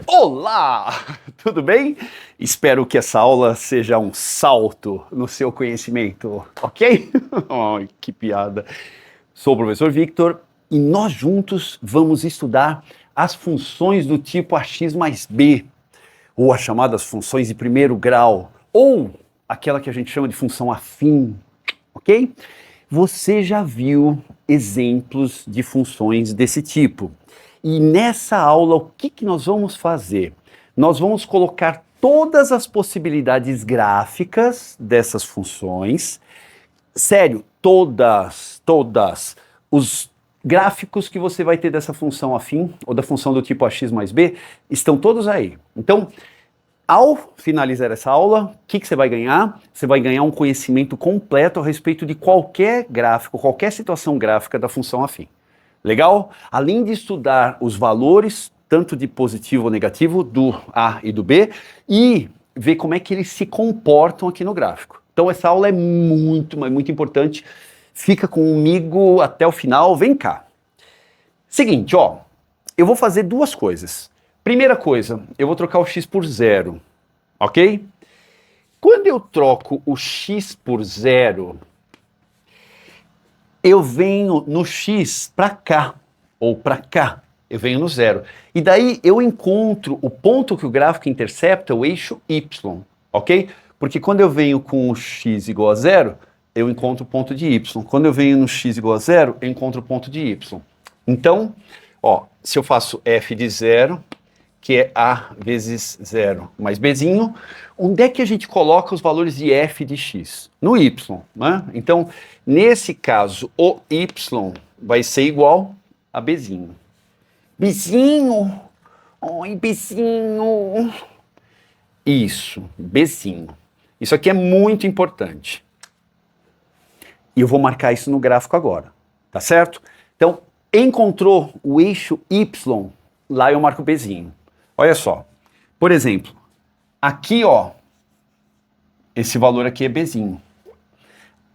Olá, tudo bem? Espero que essa aula seja um salto no seu conhecimento, ok? Ai, que piada. Sou o professor Victor e nós juntos vamos estudar as funções do tipo ax mais b, ou as chamadas funções de primeiro grau, ou aquela que a gente chama de função afim, ok? Você já viu exemplos de funções desse tipo. E nessa aula, o que nós vamos fazer? Nós vamos colocar todas as possibilidades gráficas dessas funções. Sério, todas. Os gráficos que você vai ter dessa função afim, ou da função do tipo ax mais b, estão todos aí. Então, ao finalizar essa aula, o que você vai ganhar? Você vai ganhar um conhecimento completo a respeito de qualquer gráfico, qualquer situação gráfica da função afim. Legal? Além de estudar os valores, tanto de positivo ou negativo, do A e do B, e ver como é que eles se comportam aqui no gráfico. Então essa aula é muito, mas muito importante. Fica comigo até o final, vem cá. Seguinte, ó, eu vou fazer duas coisas. Primeira coisa, eu vou trocar o x por zero, ok? Quando eu troco o x por zero, eu venho no x para cá, ou para cá, eu venho no zero. E daí eu encontro o ponto que o gráfico intercepta, o eixo y, ok? Porque quando eu venho com o x igual a zero, eu encontro o ponto de y. Quando eu venho no x igual a zero, eu encontro o ponto de y. Então, ó, se eu faço f de zero, que é a vezes zero mais bzinho, onde é que a gente coloca os valores de f de x? No y, né? Então, nesse caso, o y vai ser igual a bzinho. Bzinho! Oi, bzinho! Isso, bzinho. Isso aqui é muito importante. E eu vou marcar isso no gráfico agora, tá certo? Então, encontrou o eixo y, lá eu marco bzinho. Olha só, por exemplo, aqui ó, esse valor aqui é bzinho.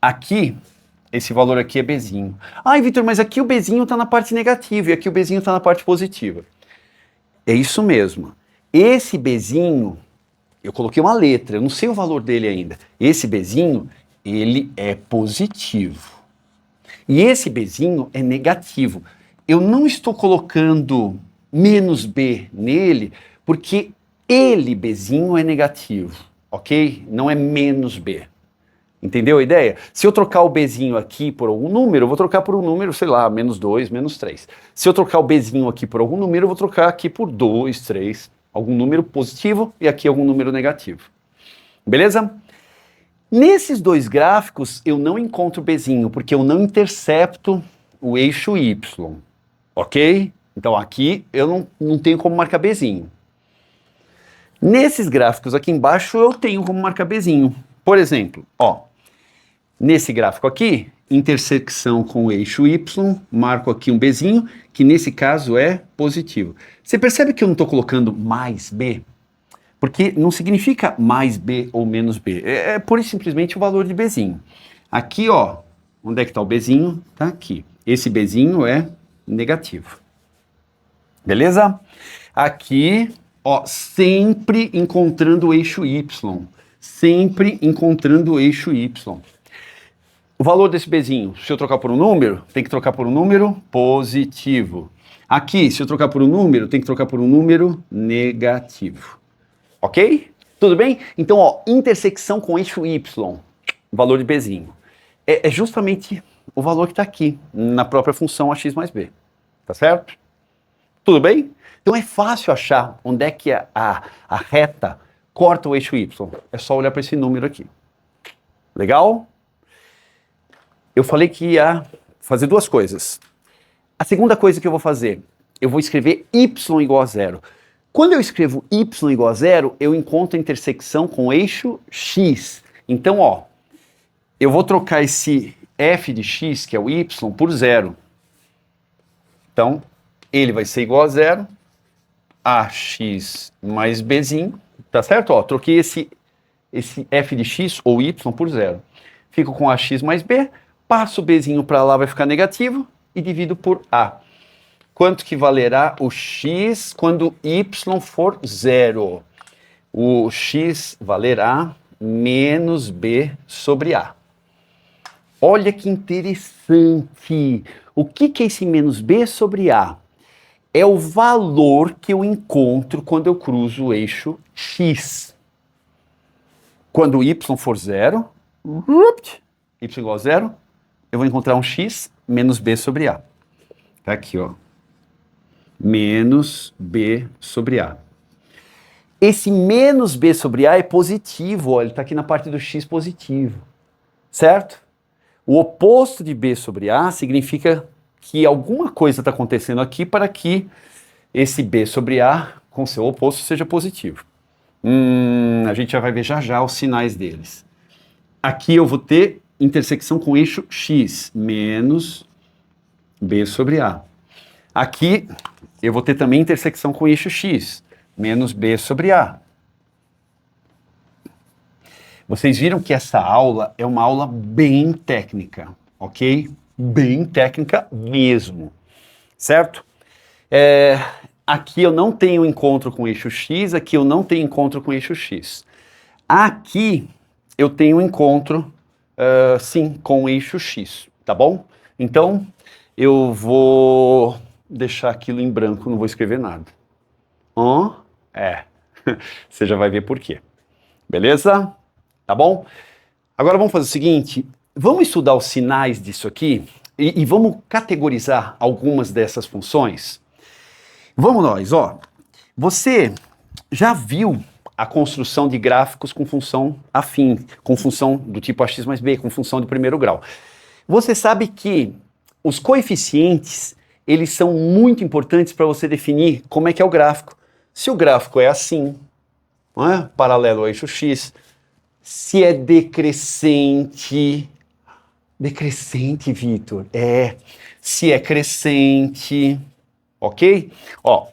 Aqui, esse valor aqui é bzinho. Ai, Vitor, mas aqui o bzinho está na parte negativa e aqui o bzinho está na parte positiva. É isso mesmo. Esse bzinho, eu coloquei uma letra, eu não sei o valor dele ainda. Esse bzinho, ele é positivo. E esse bzinho é negativo. Eu não estou colocando menos b nele, porque ele, bzinho, é negativo, ok? Não é menos b. Entendeu a ideia? Se eu trocar o bzinho aqui por algum número, eu vou trocar por um número, sei lá, menos 2, menos 3. Se eu trocar o bzinho aqui por algum número, eu vou trocar aqui por 2, 3, algum número positivo e aqui algum número negativo. Beleza? Nesses dois gráficos, eu não encontro bzinho, porque eu não intercepto o eixo y, ok? Então aqui eu não tenho como marcar bzinho. Nesses gráficos aqui embaixo eu tenho como marcar bzinho. Por exemplo, ó, nesse gráfico aqui, intersecção com o eixo y, marco aqui um bzinho, que nesse caso é positivo. Você percebe que eu não estou colocando mais b? Porque não significa mais b ou menos b, é pura e simplesmente o valor de bzinho. Aqui, ó, onde é que está o bzinho? Está aqui. Esse bzinho é negativo. Beleza? Aqui, ó, sempre encontrando o eixo y. Sempre encontrando o eixo y. O valor desse bzinho, se eu trocar por um número, tem que trocar por um número positivo. Aqui, se eu trocar por um número, tem que trocar por um número negativo. Ok? Tudo bem? Então, ó, intersecção com eixo y, valor de bzinho. É justamente o valor que está aqui, na própria função ax mais b. Tá certo? Tudo bem? Então é fácil achar onde é que a reta corta o eixo y. É só olhar para esse número aqui. Legal? Eu falei que ia fazer duas coisas. A segunda coisa que eu vou fazer, eu vou escrever y igual a zero. Quando eu escrevo y igual a zero, eu encontro a intersecção com o eixo x. Então, ó, eu vou trocar esse f de x, que é o y, por zero. Então, ele vai ser igual a zero, ax mais bzinho, tá certo? Ó, troquei esse f de x ou y por zero. Fico com ax mais b, passo o bzinho para lá, vai ficar negativo, e divido por a. quanto que valerá o x quando y for zero? O x valerá menos b sobre a. Olha que interessante. O que é esse menos b sobre a? É o valor que eu encontro quando eu cruzo o eixo x. Quando y for zero, y igual a zero, eu vou encontrar um x menos b sobre a. Tá aqui, ó. Menos b sobre a. Esse menos b sobre a é positivo, ó, ele está aqui na parte do x positivo, certo? O oposto de b sobre a significa que alguma coisa está acontecendo aqui para que esse b sobre a, com seu oposto, seja positivo. A gente já vai ver já já os sinais deles. Aqui eu vou ter intersecção com o eixo x, menos b sobre a. Aqui eu vou ter também intersecção com o eixo x, menos b sobre a. Vocês viram que essa aula é uma aula bem técnica, ok? Bem técnica mesmo, certo? Aqui eu não tenho encontro com o eixo x, aqui eu não tenho encontro com o eixo x. Aqui eu tenho encontro, sim, com o eixo x, tá bom? Então, eu vou deixar aquilo em branco, não vou escrever nada. Você já vai ver por quê. Beleza? Tá bom? Agora vamos fazer o seguinte, vamos estudar os sinais disso aqui e vamos categorizar algumas dessas funções. Vamos nós, ó. Você já viu a construção de gráficos com função afim, com função do tipo ax mais b, com função de primeiro grau. Você sabe que os coeficientes, eles são muito importantes para você definir como é que é o gráfico. Se o gráfico é assim, não é? Paralelo ao eixo x, se é decrescente, Vitor, se é crescente, ok? Ó,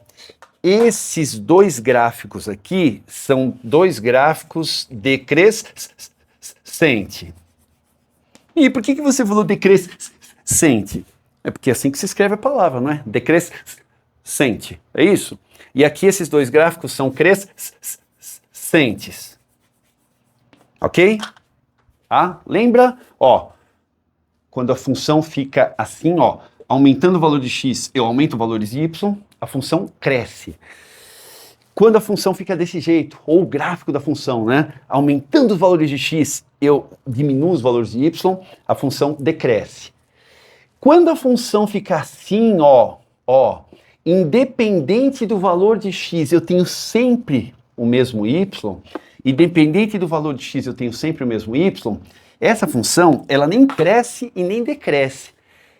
esses dois gráficos aqui são dois gráficos decrescente. E por que você falou decrescente? É porque é assim que se escreve a palavra, não é? Decrescente, é isso? E aqui esses dois gráficos são crescentes. Ok? Ah, lembra? Ó, quando a função fica assim, ó, aumentando o valor de x, eu aumento o valor de y, a função cresce. Quando a função fica desse jeito, ou o gráfico da função, né, aumentando os valores de x, eu diminuo os valores de y, a função decresce. Quando a função fica assim, ó, independente do valor de x, eu tenho sempre o mesmo y, independente do valor de x, eu tenho sempre o mesmo y, essa função, ela nem cresce e nem decresce.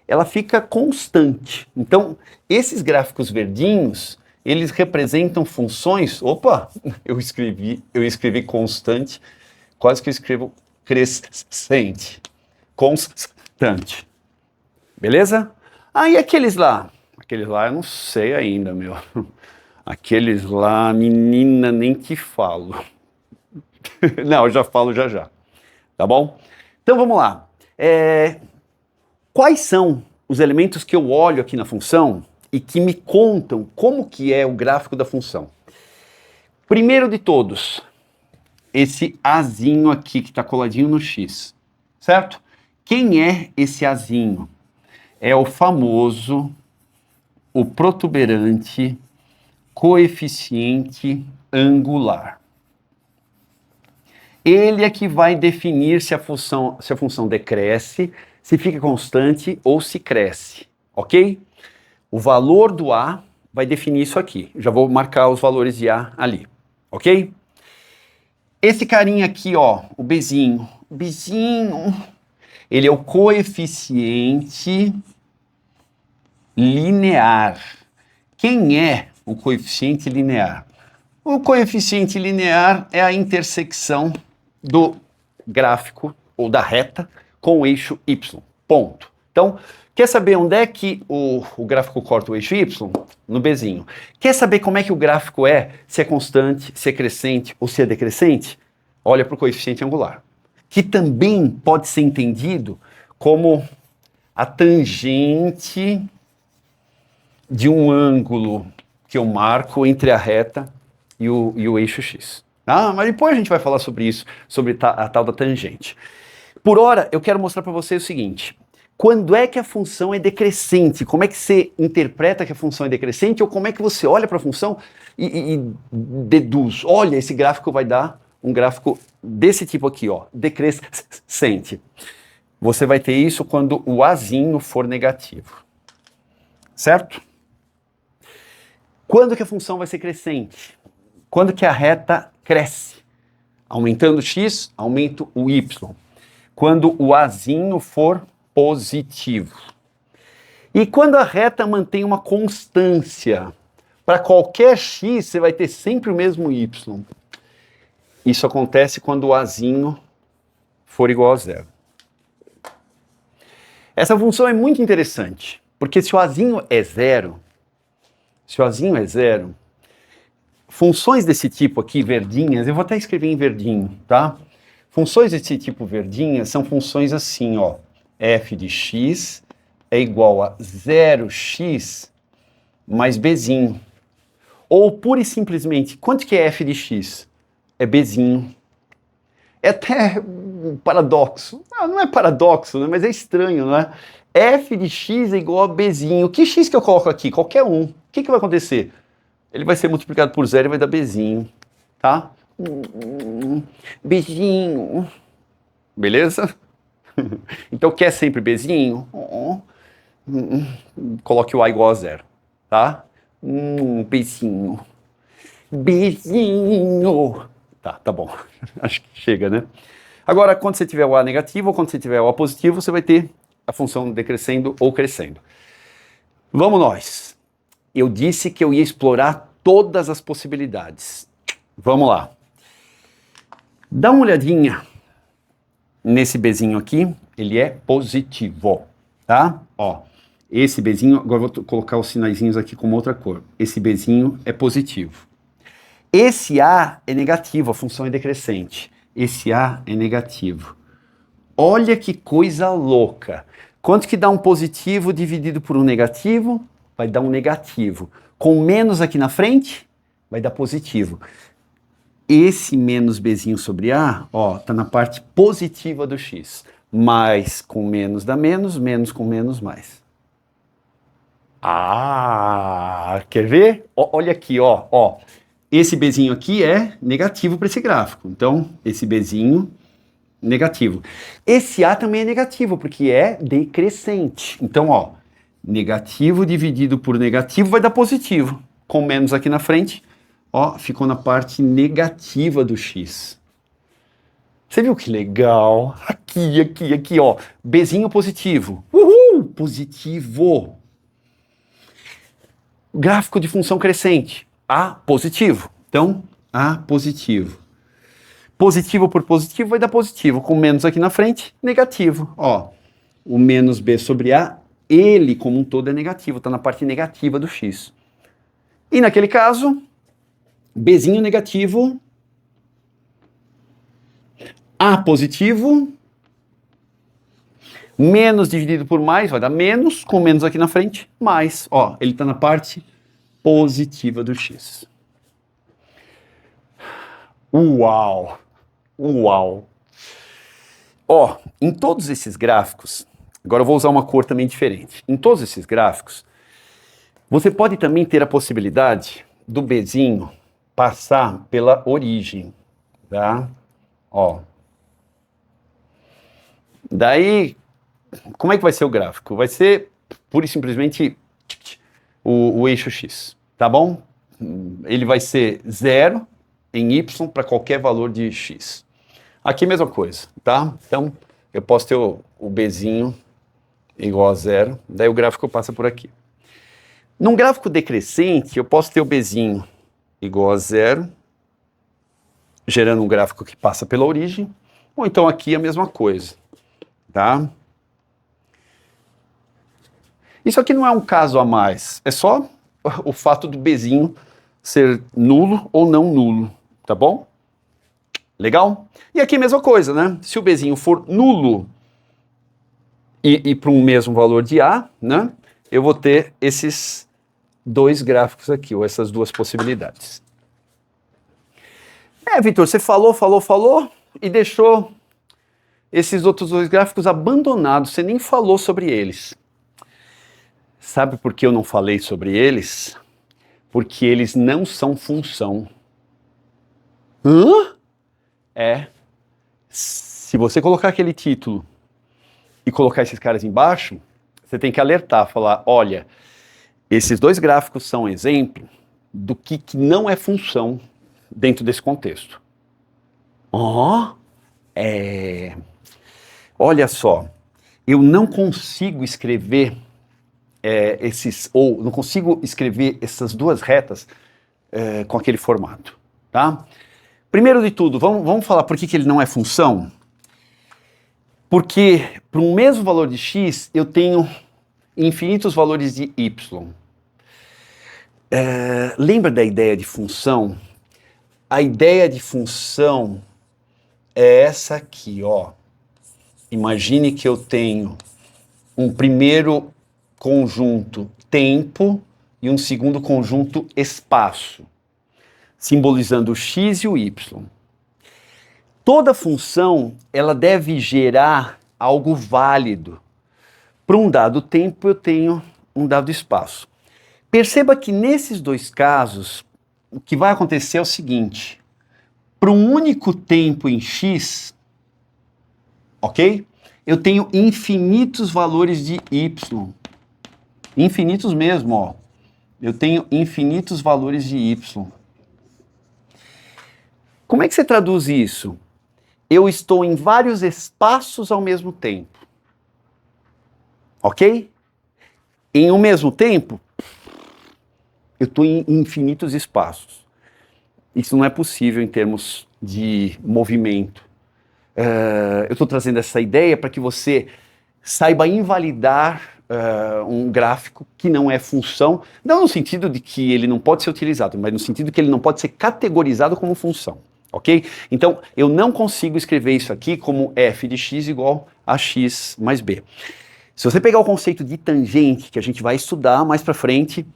Ela fica constante. Então, esses gráficos verdinhos, eles representam funções... Opa, eu escrevi constante, quase que eu escrevo crescente. Constante. Beleza? Ah, e aqueles lá? Aqueles lá eu não sei ainda, meu. Aqueles lá, menina, nem te falo. Não, eu já falo já já. Tá bom? Então vamos lá. Quais são os elementos que eu olho aqui na função e que me contam como que é o gráfico da função? Primeiro de todos, esse azinho aqui que está coladinho no x, certo? Quem é esse azinho? É o famoso, o protuberante coeficiente angular. Ele é que vai definir se a função decresce, se fica constante ou se cresce, ok? O valor do A vai definir isso aqui. Já vou marcar os valores de A ali, ok? Esse carinha aqui, ó, o Bzinho, ele é o coeficiente linear. Quem é o coeficiente linear? O coeficiente linear é a intersecção do gráfico ou da reta com o eixo y, ponto. Então, quer saber onde é que o gráfico corta o eixo y? No Bzinho. Quer saber como é que o gráfico é? Se é constante, se é crescente ou se é decrescente? Olha para o coeficiente angular, que também pode ser entendido como a tangente de um ângulo que eu marco entre a reta e o eixo x. Ah, mas depois a gente vai falar sobre isso, sobre a tal da tangente. Por hora, eu quero mostrar para você o seguinte. Quando é que a função é decrescente? Como é que você interpreta que a função é decrescente? Ou como é que você olha para a função e deduz? Olha, esse gráfico vai dar um gráfico desse tipo aqui, ó, decrescente. Você vai ter isso quando o azinho for negativo. Certo? Quando que a função vai ser crescente? Quando que a reta cresce? Aumentando x, aumento o y. Quando o azinho for positivo. E quando a reta mantém uma constância, para qualquer x você vai ter sempre o mesmo y. Isso acontece quando o azinho for igual a zero. Essa função é muito interessante, porque se o azinho é zero, funções desse tipo aqui, verdinhas, eu vou até escrever em verdinho, tá? Funções desse tipo verdinhas são funções assim, ó. F de x é igual a 0x mais bzinho. Ou, pura e simplesmente, quanto que é f de x? É bzinho. É até um paradoxo. Não é paradoxo, né? Mas é estranho, né? F de x é igual a bzinho. Que x que eu coloco aqui? Qualquer um. O que vai acontecer? Ele vai ser multiplicado por zero e vai dar bzinho, tá? Bzinho. Beleza? Então, quer sempre bzinho? Coloque o a igual a zero, tá? Bezinho. Bezinho. Tá bom. Acho que chega, né? Agora, quando você tiver o a negativo ou quando você tiver o a positivo, você vai ter a função decrescendo ou crescendo. Vamos nós. Eu disse que eu ia explorar todas as possibilidades. Vamos lá. Dá uma olhadinha nesse bezinho aqui, ele é positivo, tá? Ó, esse bezinho, agora eu vou colocar os sinaizinhos aqui com outra cor. Esse bezinho é positivo. Esse A é negativo, a função é decrescente. Esse A é negativo. Olha que coisa louca. Quanto que dá um positivo dividido por um negativo? Vai dar um negativo. Com menos aqui na frente, vai dar positivo. Esse menos Bzinho sobre A, ó, tá na parte positiva do x. Mais com menos dá menos, menos com menos mais. Ah, quer ver? Olha aqui, ó. Esse Bzinho aqui é negativo para esse gráfico. Então, esse Bzinho, negativo. Esse A também é negativo, porque é decrescente. Então, ó, negativo dividido por negativo vai dar positivo. Com menos aqui na frente, ó, ficou na parte negativa do x. Você viu que legal? Aqui, ó. Bzinho positivo. Uhul! Positivo. Gráfico de função crescente. A positivo. Então, A positivo. Positivo por positivo vai dar positivo. Com menos aqui na frente, negativo. Ó, o menos B sobre A, ele como um todo é negativo. Está na parte negativa do x. E naquele caso, Bzinho negativo, A positivo, menos dividido por mais vai dar menos, com menos aqui na frente, mais. Ó, ele está na parte positiva do x. Uau! Ó, em todos esses gráficos, agora eu vou usar uma cor também diferente. Em todos esses gráficos, você pode também ter a possibilidade do Bzinho passar pela origem, tá? Ó. Daí, como é que vai ser o gráfico? Vai ser, pura e simplesmente, o eixo x, tá bom? Ele vai ser 0 em y para qualquer valor de x. Aqui a mesma coisa, tá? Então, eu posso ter o Bzinho igual a 0, daí o gráfico passa por aqui. Num gráfico decrescente, eu posso ter o Bzinho igual a 0, gerando um gráfico que passa pela origem, ou então aqui a mesma coisa, tá? Isso aqui não é um caso a mais, é só o fato do Bzinho ser nulo ou não nulo, tá bom? Legal? E aqui a mesma coisa, né? Se o Bzinho for nulo e para um mesmo valor de A, né? Eu vou ter esses dois gráficos aqui, ou essas duas possibilidades. Vitor, você falou e deixou esses outros dois gráficos abandonados, você nem falou sobre eles. Sabe por que eu não falei sobre eles? Porque eles não são função. Hã? Se você colocar aquele título e colocar esses caras embaixo, você tem que alertar, falar, olha, esses dois gráficos são exemplo do que não é função dentro desse contexto. Olha só, eu não consigo escrever não consigo escrever essas duas retas com aquele formato, tá? Primeiro de tudo, vamos falar por que ele não é função? Porque para um mesmo valor de x, eu tenho infinitos valores de y. Lembra da ideia de função? A ideia de função é essa aqui, ó. Imagine que eu tenho um primeiro conjunto tempo e um segundo conjunto espaço, simbolizando o x e o y. Toda função, ela deve gerar algo válido. Para um dado tempo, eu tenho um dado espaço. Perceba que nesses dois casos, o que vai acontecer é o seguinte: para um único tempo em x, ok? Eu tenho infinitos valores de y. Infinitos mesmo, ó. Eu tenho infinitos valores de y. Como é que você traduz isso? Eu estou em vários espaços ao mesmo tempo. Ok? Em um mesmo tempo, eu estou em infinitos espaços. Isso não é possível em termos de movimento. Eu estou trazendo essa ideia para que você saiba invalidar um gráfico que não é função, não no sentido de que ele não pode ser utilizado, mas no sentido de que ele não pode ser categorizado como função. Ok? Então, eu não consigo escrever isso aqui como f de x igual a x mais b. Se você pegar o conceito de tangente, que a gente vai estudar mais para frente,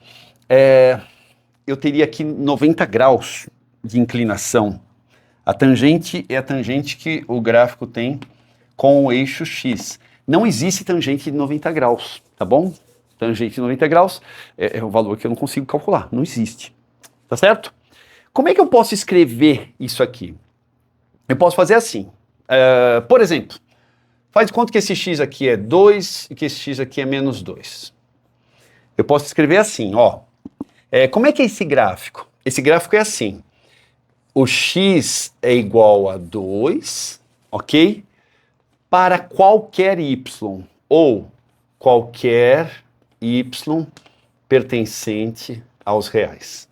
eu teria aqui 90 graus de inclinação. A tangente é a tangente que o gráfico tem com o eixo x. Não existe tangente de 90 graus, tá bom? Tangente de 90 graus é um valor que eu não consigo calcular, não existe. Tá certo? Como é que eu posso escrever isso aqui? Eu posso fazer assim. Por exemplo, faz de conta que esse x aqui é 2 e que esse x aqui é menos 2. Eu posso escrever assim, ó. Como é que é esse gráfico? Esse gráfico é assim. O x é igual a 2, ok? Para qualquer y, ou qualquer y pertencente aos reais.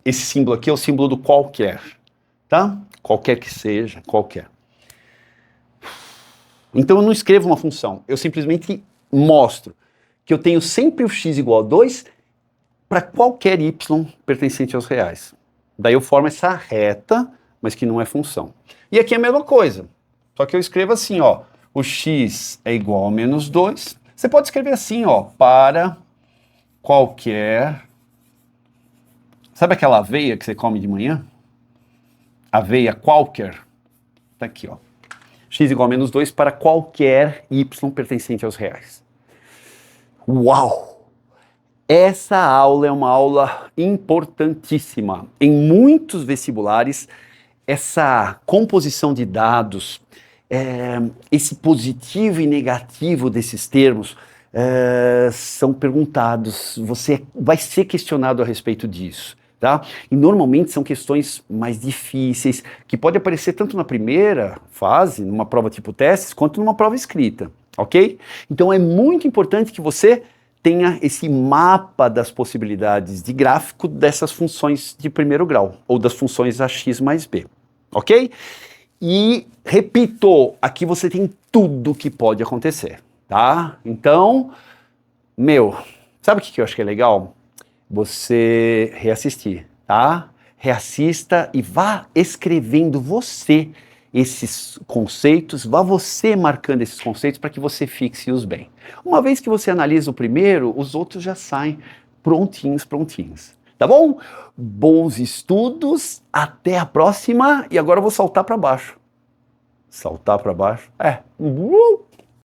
Esse símbolo aqui é o símbolo do qualquer, tá? Qualquer que seja, qualquer. Então eu não escrevo uma função, eu simplesmente mostro que eu tenho sempre o x igual a 2 para qualquer y pertencente aos reais. Daí eu formo essa reta, mas que não é função. E aqui é a mesma coisa, só que eu escrevo assim, ó, o x é igual a menos 2. Você pode escrever assim, ó, para qualquer... Sabe aquela aveia que você come de manhã? Aveia qualquer. Tá aqui, ó. X igual a menos 2 para qualquer y pertencente aos reais. Uau! Essa aula é uma aula importantíssima. Em muitos vestibulares, essa composição de dados, esse positivo e negativo desses termos são perguntados. Você vai ser questionado a respeito disso. Tá? E normalmente são questões mais difíceis, que pode aparecer tanto na primeira fase, numa prova tipo testes, quanto numa prova escrita, ok? Então é muito importante que você tenha esse mapa das possibilidades de gráfico dessas funções de primeiro grau, ou das funções ax mais b, ok? E, repito, aqui você tem tudo que pode acontecer, tá? Então, sabe o que eu acho que é legal? Você reassistir, tá? Reassista e vá escrevendo você esses conceitos, vá você marcando esses conceitos para que você fixe-os bem. Uma vez que você analisa o primeiro, os outros já saem prontinhos, prontinhos. Tá bom? Bons estudos, até a próxima. E agora eu vou saltar para baixo. Saltar para baixo.